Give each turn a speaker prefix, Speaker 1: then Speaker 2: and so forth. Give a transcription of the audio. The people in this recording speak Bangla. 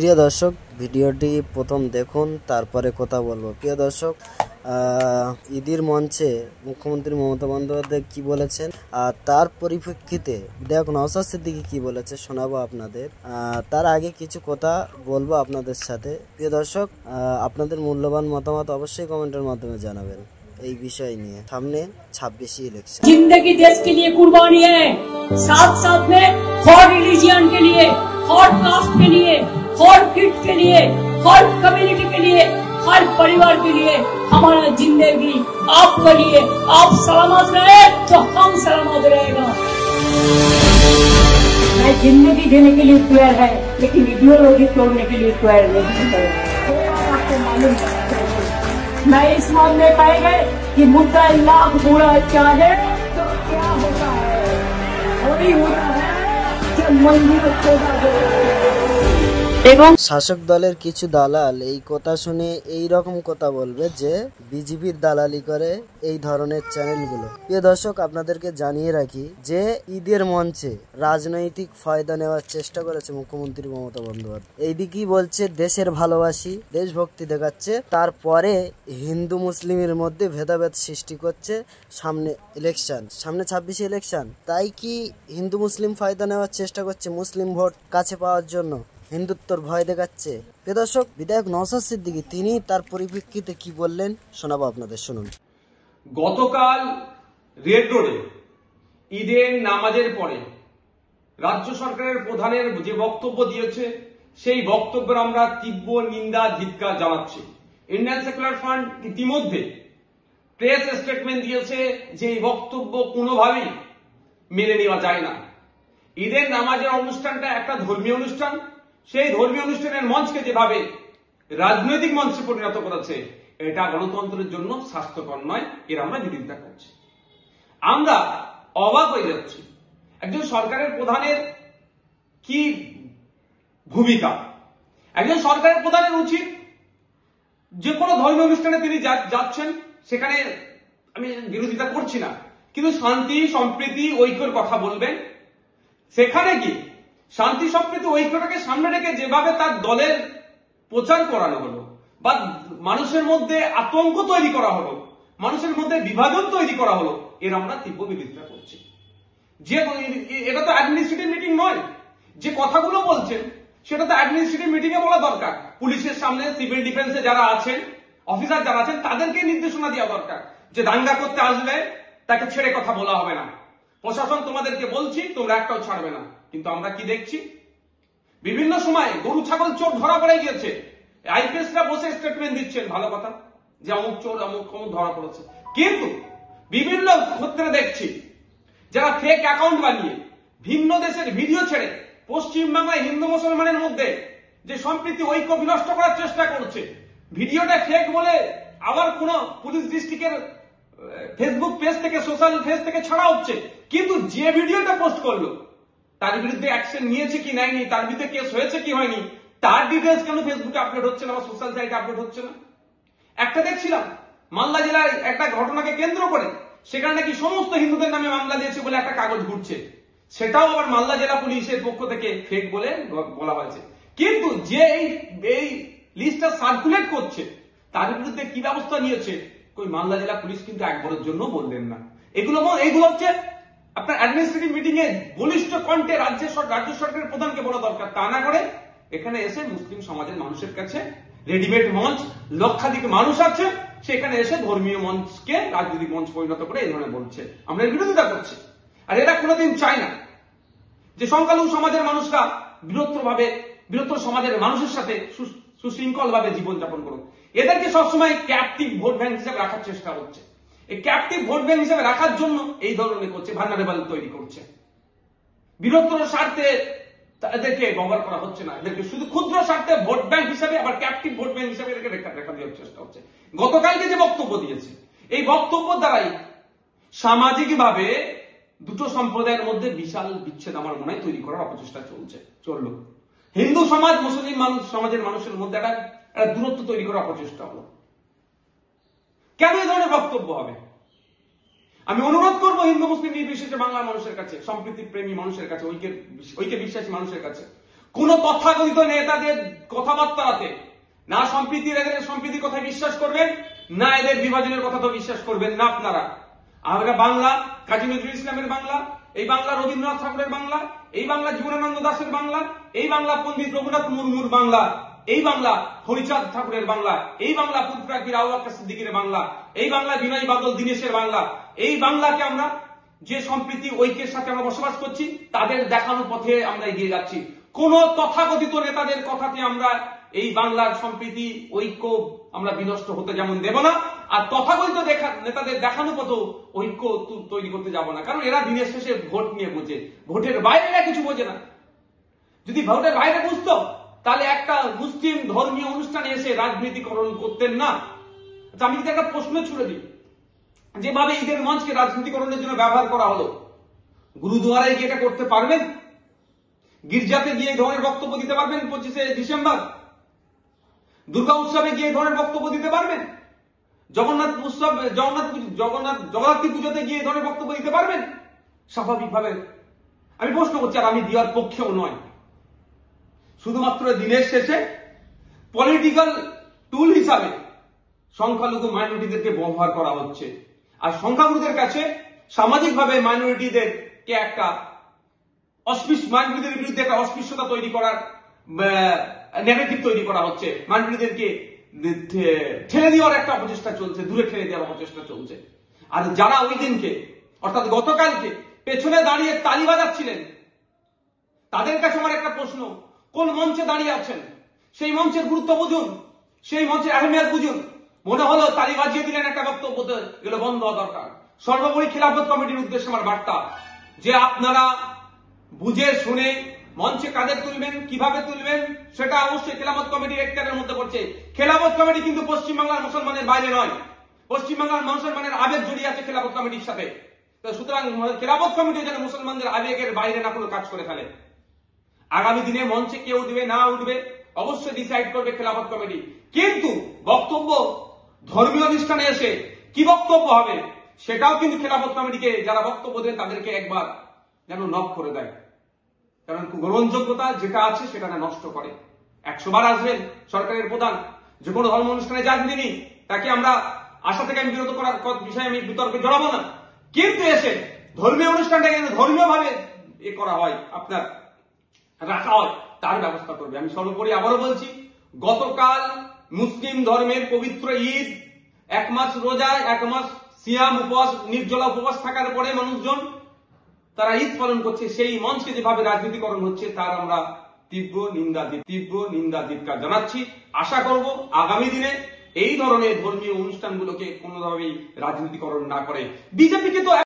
Speaker 1: প্রিয় দর্শক, ভিডিওটি প্রথম দেখুন, তারপরে কথা বলবো। প্রিয় দর্শক, ঈদের মঞ্চে মুখ্যমন্ত্রী মমতা বন্দ্যোপাধ্যায় কি বলেছেন আর তার পরিপ্রেক্ষিতে বিধায়ক নওশাদ সিদ্দিকী কি বলেছে শোনাবো আপনাদের। তার আগে কিছু কথা বলবো আপনাদের সাথে। প্রিয় দর্শক, আপনাদের মূল্যবান মতামত অবশ্যই কমেন্টের মাধ্যমে জানাবেন এই বিষয় নিয়ে। সামনে 26 इलेक्शन।
Speaker 2: जिंदगी देश के लिए कुर्बानी है, साथ साथ में हर रिलीजियन के लिए, हर कास्ट के लिए, हर किड के लिए, हर कम्युनिटी के लिए, हर परिवार के लिए हमारा जिंदगी आपके लिए। आप सलामत रहे तो हम सलामत रहेगा। मैं जिंदगी देने के लिए तैयार है, लेकिन इडियोलॉजी तोड़ने के लिए तैयार नहीं है। आपको मालूम है, मैं इस मामले पाएगा कि मुद्दा लाख बुरा चाहे तो क्या होता है, वही होता है कि मंदिर खोदा এবং
Speaker 1: শাসক দলের কিছু দালাল এই কথা শুনে এই রকম কথা বলবে যে বিজেপির দালালি করে এই ধরনের চ্যানেলগুলো। প্রিয় দর্শক, আপনাদেরকে জানিয়ে রাখি যে ঈদের মঞ্চে রাজনৈতিক ফায়দা নেওয়ার চেষ্টা করেছে মুখ্যমন্ত্রী মমতা বন্দ্যোপাধ্যায়। এইদিকেই বলছে দেশের ভালোবাসি, দেশভক্তি দেখাচ্ছে, তারপরে হিন্দু মুসলিমের মধ্যে ভেদাভেদ সৃষ্টি করছে। সামনে ইলেকশন, সামনে 26 ইলেকশন, তাই কি হিন্দু মুসলিম ফায়দা নেওয়ার চেষ্টা করছে মুসলিম ভোট কাছে পাওয়ার জন্য, হিন্দুত্বর ভয় দেখাচ্ছে। প্রিয় দর্শক, বিধায়ক নওশাদ সিদ্দিকী তিনি তার পরিপ্রেক্ষিতে কি বললেন শোনাবো আপনাদের, শুনুন।
Speaker 3: গতকাল রেড রোডে ঈদের নামাজের পরে রাজ্য সরকারের প্রধানের যে বক্তব্য দিয়েছে সেই বক্তব্যের আমরা তীব্র নিন্দা ধিক্কার জানাচ্ছি। ইন্ডিয়ান সেকুলার ফ্রন্ট ইতিমধ্যে প্রেস স্টেটমেন্ট দিয়েছে যে এই বক্তব্য কোনোভাবেই মেনে নেওয়া যায় না। ঈদের নামাজের অনুষ্ঠানটা একটা ধর্মীয় অনুষ্ঠান, সেই ধর্মীয় অনুষ্ঠানের মঞ্চকে যেভাবে রাজনৈতিক মঞ্চে পরিণত করেছে এটা গণতন্ত্রের জন্য স্বাস্থ্যকর নয়, এর আমরা বিরোধিতা করছি। আমরা অবাক হয়ে যাচ্ছি একজন সরকারের প্রধানের কি ভূমিকা। একজন সরকারের প্রধানের উচিত যে কোনো ধর্মীয় অনুষ্ঠানে তিনি যাচ্ছেন, সেখানে আমি বিরোধিতা করছি না, কিন্তু শান্তি সম্প্রীতি ঐক্যের কথা বলবেন। সেখানে কি শান্তি সম্প্রীতি ঐক্যটাকে সামনে রেখে যেভাবে তার দলের প্রচার করানো হলো বা মানুষের মধ্যে আতঙ্ক তৈরি করা হলো, মানুষের মধ্যে বিভাজন তৈরি করা হলো, এর আমরা তীব্র বিরোধিতা করছি। যে এটা তো অ্যাডমিনিস্ট্রেটিভ মিটিং নয়, যে কথাগুলো বলছেন সেটা তো অ্যাডমিনিস্ট্রেটিভ মিটিং এ বলা দরকার। পুলিশের সামনে সিভিল ডিফেন্সে যারা আছেন, অফিসার যারা আছেন, তাদেরকে নির্দেশনা দেওয়া দরকার যে দাঙ্গা করতে আসলে তাকে ছেড়ে কথা বলা হবে না। প্রশাসন তোমাদেরকে বলছি, তোমরা একটাও ছাড়বে না। কিন্তু আমরা কি দেখছি, বিভিন্ন সময় গরু ছাগল চোর ধরা পড়ে গিয়েছে, আইপিএসরা বসে স্টেটমেন্ট দিচ্ছেন, ভালো কথা যে অমুক চোর অমুক অমুক ধরা পড়েছে, কিন্তু বিভিন্ন ক্ষেত্রে দেখছি যারা ফেক অ্যাকাউন্ট বানিয়ে ভিন্ন দেশের ভিডিও ছেড়ে পশ্চিমবাংলায় হিন্দু মুসলমানের মধ্যে যে সম্প্রীতি ঐক্য বিনষ্ট করার চেষ্টা করছে। ভিডিওটা ফেক বলে আবার কোন পুলিশ ডিস্ট্রিক্টের ফেসবুক পেজ থেকে, সোশ্যাল পেজ থেকে ছাড়া হচ্ছে, কিন্তু যে ভিডিওটা পোস্ট করলো তার বিরুদ্ধে অ্যাকশন নিয়েছে কি নেয়নি, তার বিরুদ্ধে কেস হয়েছে কি হয়নি, তার ডিটেলস কেন ফেসবুকে আপলোড হচ্ছে না বা সোশ্যাল সাইটে আপলোড হচ্ছে না। একটা দেখছিলাম মালদা জেলায় একটা ঘটনাকে কেন্দ্র করে সেখানে নাকি সমস্ত হিন্দুদের নামে মামলা দিয়েছে বলে একটা কাগজ ঘুরছে, সেটাও আবার মালদা জেলা পুলিশের পক্ষ থেকে ফেক বলে বলা হয়েছে। কিন্তু যে এই লিস্টটা সার্কুলেট করছে তার বিরুদ্ধে কি ব্যবস্থা নিয়েছে ওই মালদা জেলা পুলিশ কিন্তু একবারের জন্য বললেন না। এগুলো হচ্ছে আপনার অ্যাডমিনিস্ট্রেটিভ মিটিং এ বলিষ্ঠ কণ্ঠে রাজ্য সরকারের প্রধানকে বলা দরকার, তা না করে এখানে এসে মুসলিম সমাজের মানুষের কাছে রেডিমেড মঞ্চ, লক্ষাধিক মানুষ আছে, সেখানে এসে ধর্মীয় মঞ্চকে রাজনৈতিক মঞ্চ পরিণত করে এই ধরনের বলছে। আমরা এর বিরোধিতা করছি। আর এরা কোনোদিন চায় না যে সংখ্যালঘু সমাজের মানুষরা বৃহত্তর সমাজের মানুষের সাথে সুশৃঙ্খল ভাবে জীবনযাপন করুক। এদেরকে সবসময় ক্যাপটিভ ভোট ব্যাংক হিসেবে রাখার চেষ্টা হচ্ছে। এই ক্যাপটিভ ভোট ব্যাংক হিসেবে রাখার জন্য এই ধরনের করছে, ভালনারেবল তৈরি করছে। বৃহত্তর স্বার্থে এদেরকে ব্যবহার করা হচ্ছে না, এদেরকে শুধু ক্ষুদ্র স্বার্থে ভোট ব্যাংক হিসেবে, আবার ক্যাপটিভ ভোট ব্যাংক হিসেবে এদেরকে রেখা দেওয়ার চেষ্টা হচ্ছে। গতকালকে যে বক্তব্য দিয়েছে, এই বক্তব্য দ্বারাই সামাজিক ভাবে দুটো সম্প্রদায়ের মধ্যে বিশাল বিচ্ছেদ আমার মনে হয় তৈরি করার অপচেষ্টা চললো। হিন্দু সমাজ মুসলিম সমাজের মানুষের মধ্যে একটা দূরত্ব তৈরি করার অপচেষ্টা হলো। কেন এই ধরনের বক্তব্য হবে? আমি অনুরোধ করবো হিন্দু মুসলিম নির্বিশেষে বাংলার মানুষের কাছে, সম্প্রীতি প্রেমী মানুষের কাছে, ঐক্যে বিশ্বাসী মানুষের কাছে, কোন তথাকথিত নেতাদের কথাবার্তাতে না সম্প্রীতির কথা বিশ্বাস করবেন, না এদের বিভাজনের কথা তো বিশ্বাস করবেন না আপনারা। আমরা বাংলা কাজী নজরুল ইসলামের বাংলা, এই বাংলা রবীন্দ্রনাথ ঠাকুরের বাংলা, এই বাংলা জীবনানন্দ দাশের বাংলা, এই বাংলা পণ্ডিত রঘুনাথ মুর্মুর বাংলা, এই বাংলা হরিচাঁদ ঠাকুরের বাংলা, এই বাংলা ফুরফুরা পীর আবু বকর সিদ্দিকের বাংলা, এই বাংলা বিনয় বাদল দীনেশের বাংলা। এই বাংলাকে আমরা যে সম্প্রীতি ঐক্যের সাথে আমরা বসবাস করছি তাদের দেখানো পথে আমরা এগিয়ে যাচ্ছি। কোন তথাকথিত নেতাদের কথাতে আমরা এই বাংলার সম্প্রীতি ঐক্য আমরা বিনষ্ট হতে যেমন দেব না, আর তথাকথিত নেতাদের দেখানো পথ ঐক্য তৈরি করতে যাব না। কারণ এরা দিনের শেষে ভোট নিয়ে বোঝে, ভোটের বাইরে এরা কিছু বোঝে না। যদি ভোটের বাইরে বুঝতো তাহলে একটা মুসলিম ধর্মীয় অনুষ্ঠানে এসে রাজনীতিকরণ করতেন না। আমি যদি একটা প্রশ্ন ছুড়ে দিই, যেভাবে ঈদের মঞ্চকে রাজনীতিকরণের জন্য ব্যবহার করা হলো, গুরুদুয়ারায় গিয়ে এটা করতে পারবেন? গির্জাতে গিয়ে এই ধরনের বক্তব্য দিতে পারবেন 25শে ডিসেম্বর? দুর্গা উৎসবে গিয়ে ধরনের বক্তব্য দিতে পারবেন? জগন্নাথী পুজোতে গিয়ে ধরনের বক্তব্য দিতে পারবেন? স্বাভাবিকভাবে আমি প্রশ্ন করছি, আর আমি দেওয়ার পক্ষেও নয়। শুধুমাত্র দিনের শেষে পলিটিক্যাল টুল হিসাবে সংখ্যালঘু মাইনরিটিদেরকে ব্যবহার করা হচ্ছে, আর সংখ্যাগুরুদের কাছে সামাজিকভাবে মাইনরিটিদেরকে একটা মাইনরিটিদের বিরুদ্ধে একটা অস্পৃশ্যতা তৈরি করার নেগেটিভ তৈরি করা হচ্ছে, মাইনরিটিদেরকে ঠেলে দেওয়ার একটা অপচেষ্টা চলছে, দূরে ঠেলে দেওয়ার অপচেষ্টা চলছে। আর যারা ওই দিনকে অর্থাৎ গতকালকে পেছনে দাঁড়িয়ে তালি বাজাচ্ছিলেন তাদের কাছে আমার একটা প্রশ্ন, কোন মঞ্চে দাঁড়িয়ে আছেন সেই মঞ্চের গুরুত্ব বুঝুন, সেই মঞ্চের আহমিয়াত বুঝুন। মনে হলো তালি বাজিয়ে দিলেন একটা বক্তব্য, এগুলো বন্ধ হওয়া দরকার। সর্বোপরি খিলাফত কমিটির উদ্দেশ্যে আমার বার্তা যে আপনারা বুঝে শুনে মঞ্চে কাদের তুলবেন, কিভাবে তুলবেন সেটা অবশ্যই খেলাফত কমিটির এখতিয়ারের মধ্যে পড়ছে। খেলাফত কমিটি কিন্তু পশ্চিমবাংলার মুসলমানের বাইরে নয়, পশ্চিমবাংলার মুসলমানের আবেগ জড়িয়ে আছে খেলাফত কমিটির সাথে। সুতরাং খেলাফত কমিটি যেন মুসলমানদের আবেগের বাইরে না কোনো কাজ করে ফেলে। আগামী দিনে মঞ্চে কে উঠবে না উঠবে অবশ্যই ডিসাইড করবে খেলাফত কমিটি, কিন্তু বক্তব্য ধর্মীয় অনুষ্ঠানে এসে কি বক্তব্য হবে সেটাও কিন্তু খেলাফত কমিটিকে যারা বক্তব্য দেন তাদেরকে একবার যেন নক করে দেয়। কারণ গ্রহণযোগ্যতা যেটা আছে সেটা নষ্ট করে। 100 বার আসবেন সরকারের প্রধান, যে কোনো ধর্ম অনুষ্ঠানে যান তিনি, তাকে আমরা আশা থেকে আমি বিরত করার বিষয়ে আমি বিতর্কে জড়াবো না, কিন্তু এসে ধর্মীয় অনুষ্ঠানটাকে ধর্মীয় ভাবে করা হয়, আপনার রাখা হয়, তার ব্যবস্থা করবে। আমি সর্বোপরি আবারও বলছি, গতকাল মুসলিম ধর্মের পবিত্র ঈদ, 1 মাস রোজা, 1 মাস সিয়াম উপবাস, নির্জলা উপবাস থাকার পরে মানুষজন তারা ঈদ পালন করছে, সেই মঞ্চে যেভাবে রাজনীতিকরণ হচ্ছে তার আমরা তীব্র নিন্দা ধিক্কার জানাচ্ছি। আশা করব আগামী দিনে এই ধরনের ধর্মীয় অনুষ্ঠানগুলোকে কোনোভাবেই রাজনীতিকরণ না করে। বিজেপিকে তো